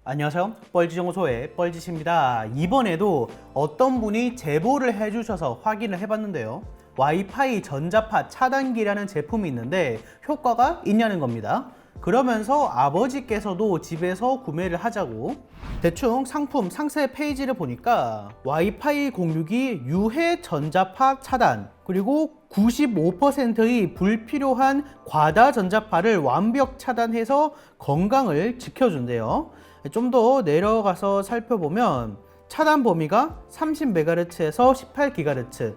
안녕하세요. 뻘지정보소의 뻘짓입니다. 이번에도 어떤 분이 제보를 해주셔서 확인을 해봤는데요. 와이파이 전자파 차단기라는 제품이 있는데 효과가 있냐는 겁니다. 그러면서 아버지께서도 집에서 구매를 하자고 대충 상품 상세 페이지를 보니까 와이파이 공유기 유해 전자파 차단, 그리고 95%의 불필요한 과다 전자파를 완벽 차단해서 건강을 지켜준대요. 좀 더 내려가서 살펴보면 차단 범위가 30MHz에서 18GHz.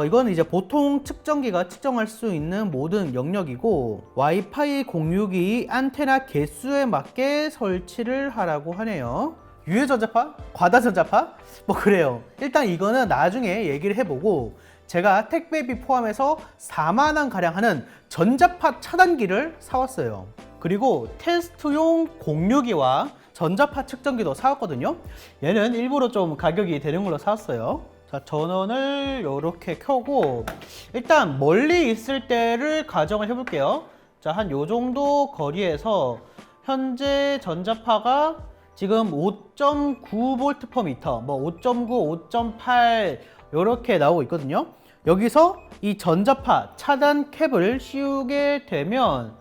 이건 이제 보통 측정기가 측정할 수 있는 모든 영역이고, 와이파이 공유기 안테나 개수에 맞게 설치를 하라고 하네요. 유해 전자파? 과다 전자파? 뭐 그래요. 일단 이거는 나중에 얘기를 해보고, 제가 택배비 포함해서 4만원 가량 하는 전자파 차단기를 사왔어요. 그리고 테스트용 공유기와 전자파 측정기도 사왔거든요. 얘는 일부러 좀 가격이 되는 걸로 사왔어요. 자, 전원을 이렇게 켜고 일단 멀리 있을 때를 가정을 해볼게요. 자, 한 요 정도 거리에서 현재 전자파가 지금 5.9V/m, 뭐 5.9, 5.8 이렇게 나오고 있거든요. 여기서 이 전자파 차단 캡을 씌우게 되면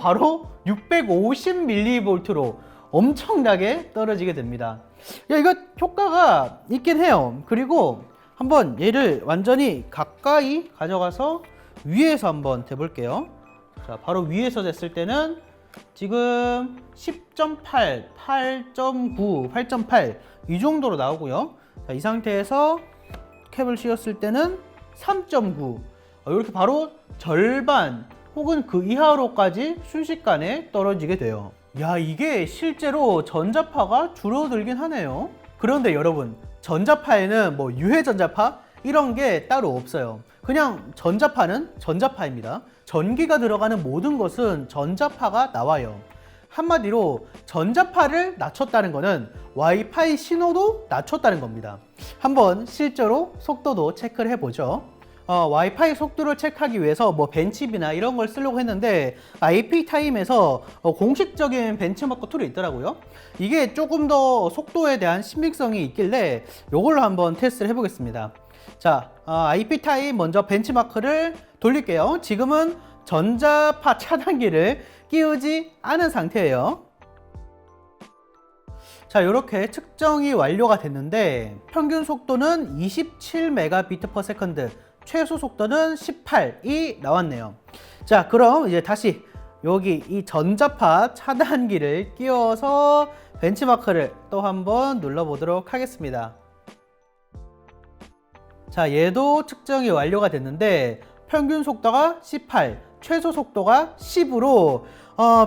바로 650mV로 엄청나게 떨어지게 됩니다. 이거 효과가 있긴 해요. 그리고 한번 얘를 완전히 가까이 가져가서 위에서 한번 대볼게요. 자, 바로 위에서 쟀을 때는 지금 10.8, 8.9, 8.8 이 정도로 나오고요. 자, 이 상태에서 캡을 씌웠을 때는 3.9, 이렇게 바로 절반 혹은 그 이하로까지 순식간에 떨어지게 돼요. 야, 이게 실제로 전자파가 줄어들긴 하네요. 그런데 여러분, 전자파에는 뭐 유해 전자파 이런 게 따로 없어요. 그냥 전자파는 전자파입니다. 전기가 들어가는 모든 것은 전자파가 나와요. 한마디로 전자파를 낮췄다는 거는 와이파이 신호도 낮췄다는 겁니다. 한번 실제로 속도도 체크를 해보죠. 와이파이 속도를 체크하기 위해서 뭐 벤치비나 이런 걸 쓰려고 했는데 IP타임에서 공식적인 벤치마크 툴이 있더라고요. 이게 조금 더 속도에 대한 신빙성이 있길래 이걸로 한번 테스트를 해보겠습니다. 자, IP타임 먼저 벤치마크를 돌릴게요. 지금은 전자파 차단기를 끼우지 않은 상태예요. 자, 이렇게 측정이 완료가 됐는데 평균 속도는 27Mbps, 최소 속도는 18이 나왔네요. 자, 그럼 이제 다시 여기 이 전자파 차단기를 끼워서 벤치마크를 또 한번 눌러보도록 하겠습니다. 자, 얘도 측정이 완료가 됐는데 평균 속도가 18, 최소 속도가 10으로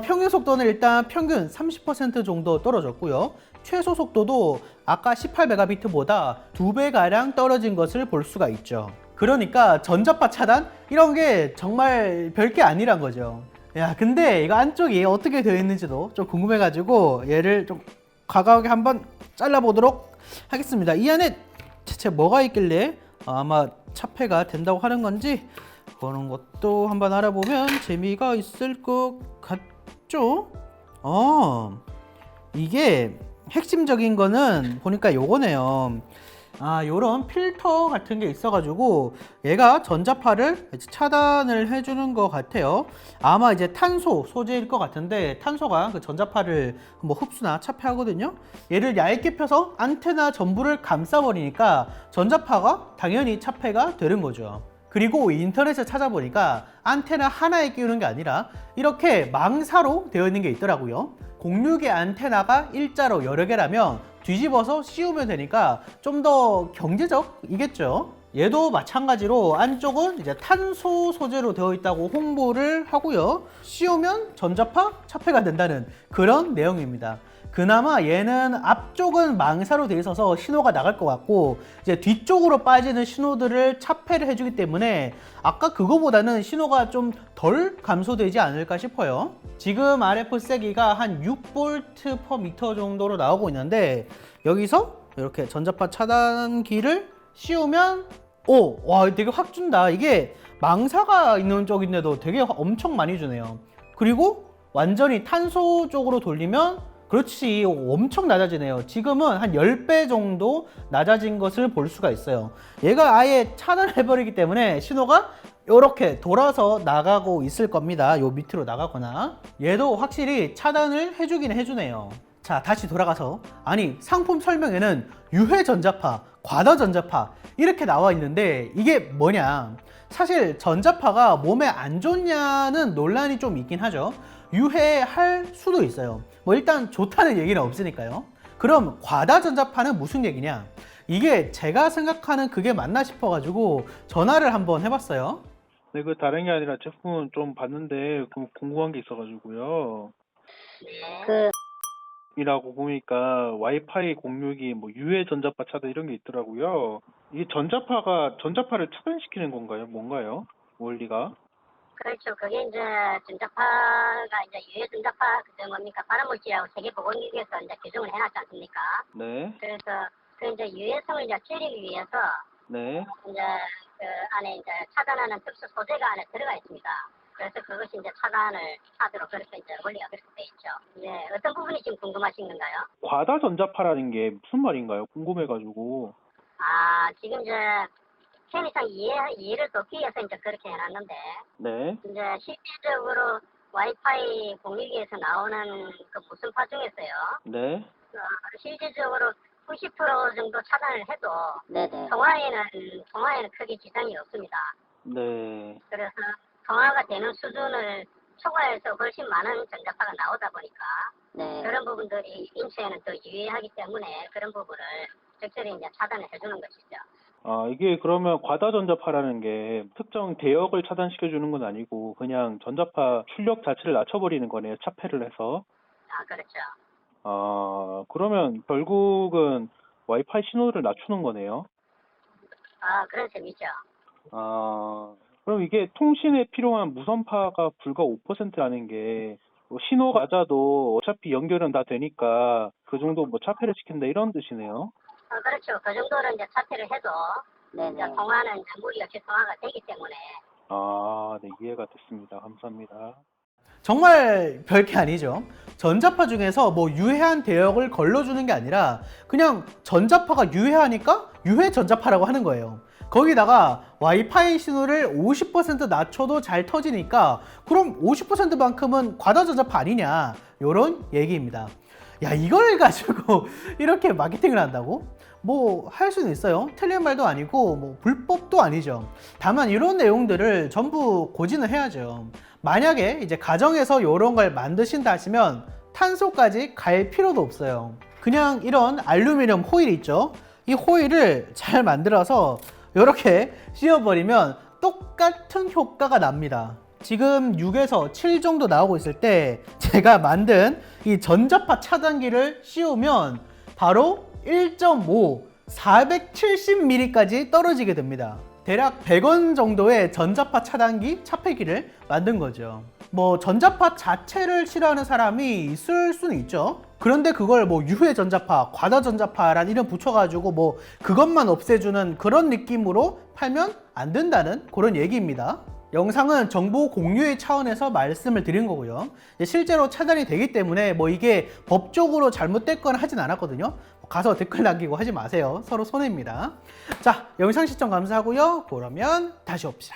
평균 속도는 일단 평균 30% 정도 떨어졌고요. 최소 속도도 아까 18Mb보다 2배가량 떨어진 것을 볼 수가 있죠. 그러니까 전자파 차단? 이런 게 정말 별게 아니란 거죠. 야, 근데 이거 안쪽이 어떻게 되어 있는지도 좀 궁금해가지고 얘를 좀 과감하게 한번 잘라보도록 하겠습니다. 이 안에 대체 뭐가 있길래 아마 차폐가 된다고 하는 건지 그런 것도 한번 알아보면 재미가 있을 것 같죠? 이게 핵심적인 거는 보니까 요거네요. 요런 필터 같은 게 있어가지고 얘가 전자파를 차단을 해주는 것 같아요. 아마 이제 탄소 소재일 것 같은데 탄소가 그 전자파를 뭐 흡수나 차폐하거든요. 얘를 얇게 펴서 안테나 전부를 감싸버리니까 전자파가 당연히 차폐가 되는 거죠. 그리고 인터넷에 찾아보니까 안테나 하나에 끼우는 게 아니라 이렇게 망사로 되어 있는 게 있더라고요. 공유기 안테나가 일자로 여러 개라면 뒤집어서 씌우면 되니까 좀 더 경제적이겠죠. 얘도 마찬가지로 안쪽은 이제 탄소 소재로 되어 있다고 홍보를 하고요. 씌우면 전자파 차폐가 된다는 그런 내용입니다. 그나마 얘는 앞쪽은 망사로 되어 있어서 신호가 나갈 것 같고 이제 뒤쪽으로 빠지는 신호들을 차폐를 해주기 때문에 아까 그거보다는 신호가 좀 덜 감소되지 않을까 싶어요. 지금 RF 세기가 한 6V/m 정도로 나오고 있는데 여기서 이렇게 전자파 차단기를 씌우면 와, 되게 확 준다. 이게 망사가 있는 쪽인데도 되게 엄청 많이 주네요. 그리고 완전히 탄소 쪽으로 돌리면 그렇지, 엄청 낮아지네요. 지금은 한 10배 정도 낮아진 것을 볼 수가 있어요. 얘가 아예 차단해버리기 때문에 신호가 이렇게 돌아서 나가고 있을 겁니다. 요 밑으로 나가거나. 얘도 확실히 차단을 해주긴 해주네요. 자, 다시 돌아가서, 아니 상품 설명에는 유해 전자파, 과다 전자파 이렇게 나와 있는데 이게 뭐냐, 사실 전자파가 몸에 안 좋냐는 논란이 좀 있긴 하죠. 유해할 수도 있어요. 뭐 일단 좋다는 얘기는 없으니까요. 그럼 과다 전자파는 무슨 얘기냐, 이게 제가 생각하는 그게 맞나 싶어가지고 전화를 한번 해봤어요. 네, 그 다른 게 아니라 제품은 좀 봤는데 궁금한 게 있어가지고요. 그 이라고 보니까 와이파이 공유기, 뭐 유해 전자파 차단 이런 게 있더라고요. 이게 전자파를 차단시키는 건가요? 뭔가요? 원리가? 그렇죠. 그게 이제 전자파가 이제 유해 전자파 그 뭡니까 발암물질하고 세계보건기구에서 이제 규정을 해놨지 않습니까? 네, 그래서 그 이제 유해성을 이제 줄이기 위해서 네, 이제 그 안에 이제 차단하는 특수 소재가 안에 들어가 있습니다. 그래서 그것이 이제 차단을 하도록 그렇게 이제 원리가 그렇게 돼 있죠. 네, 어떤 부분이 지금 궁금하신 건가요? 과다 전자파라는 게 무슨 말인가요? 궁금해가지고. 아, 지금 이제 편의상 이해를 돕기 위해서 이제 그렇게 해놨는데 네, 이제 실질적으로 와이파이 공유기에서 나오는 그 무선파 중에서요. 네, 실질적으로 90% 정도 차단을 해도 네네. 통화에는 크게 지장이 없습니다. 네. 그래서 통화가 되는 수준을 초과해서 훨씬 많은 전자파가 나오다 보니까 네. 그런 부분들이 인체에는 더 유의하기 때문에 그런 부분을 적절히 이제 차단을 해주는 것이죠. 아, 이게 그러면 과다 전자파라는 게 특정 대역을 차단시켜주는 건 아니고 그냥 전자파 출력 자체를 낮춰버리는 거네요. 차폐를 해서. 아, 그렇죠. 아, 그러면 결국은 와이파이 신호를 낮추는 거네요. 아, 그런 셈이죠. 아, 그럼 이게 통신에 필요한 무선파가 불과 5%라는 게 신호가 낮아도 어차피 연결은 다 되니까 그 정도 뭐 차폐를 시킨다 이런 뜻이네요. 그렇죠. 그 정도로 이제 차폐를 해도 이제 네네. 통화는 무리 없이 통화가 되기 때문에 아, 네, 이해가 됐습니다. 감사합니다. 정말 별게 아니죠. 전자파 중에서 뭐 유해한 대역을 걸러주는 게 아니라 그냥 전자파가 유해하니까 유해 전자파라고 하는 거예요. 거기다가 와이파이 신호를 50% 낮춰도 잘 터지니까 그럼 50%만큼은 과다 전자파 아니냐, 요런 얘기입니다. 야, 이걸 가지고 이렇게 마케팅을 한다고? 뭐 할 수는 있어요. 틀린 말도 아니고 뭐 불법도 아니죠. 다만 이런 내용들을 전부 고지는 해야죠. 만약에 이제 가정에서 이런 걸 만드신다 하시면 탄소까지 갈 필요도 없어요. 그냥 이런 알루미늄 호일 있죠. 이 호일을 잘 만들어서 이렇게 씌워버리면 똑같은 효과가 납니다. 지금 6에서 7 정도 나오고 있을 때 제가 만든 이 전자파 차단기를 씌우면 바로 1.5, 470ml까지 떨어지게 됩니다. 대략 100원 정도의 전자파 차단기 차폐기를 만든 거죠. 뭐 전자파 자체를 싫어하는 사람이 있을 수는 있죠. 그런데 그걸 뭐 유해 전자파, 과다 전자파란 이름 붙여가지고 뭐 그것만 없애주는 그런 느낌으로 팔면 안 된다는 그런 얘기입니다. 영상은 정보 공유의 차원에서 말씀을 드린 거고요. 실제로 차단이 되기 때문에 뭐 이게 법적으로 잘못됐거나 하진 않았거든요. 가서 댓글 남기고 하지 마세요. 서로 손해입니다. 자, 영상 시청 감사하고요. 그러면 다시 옵시다.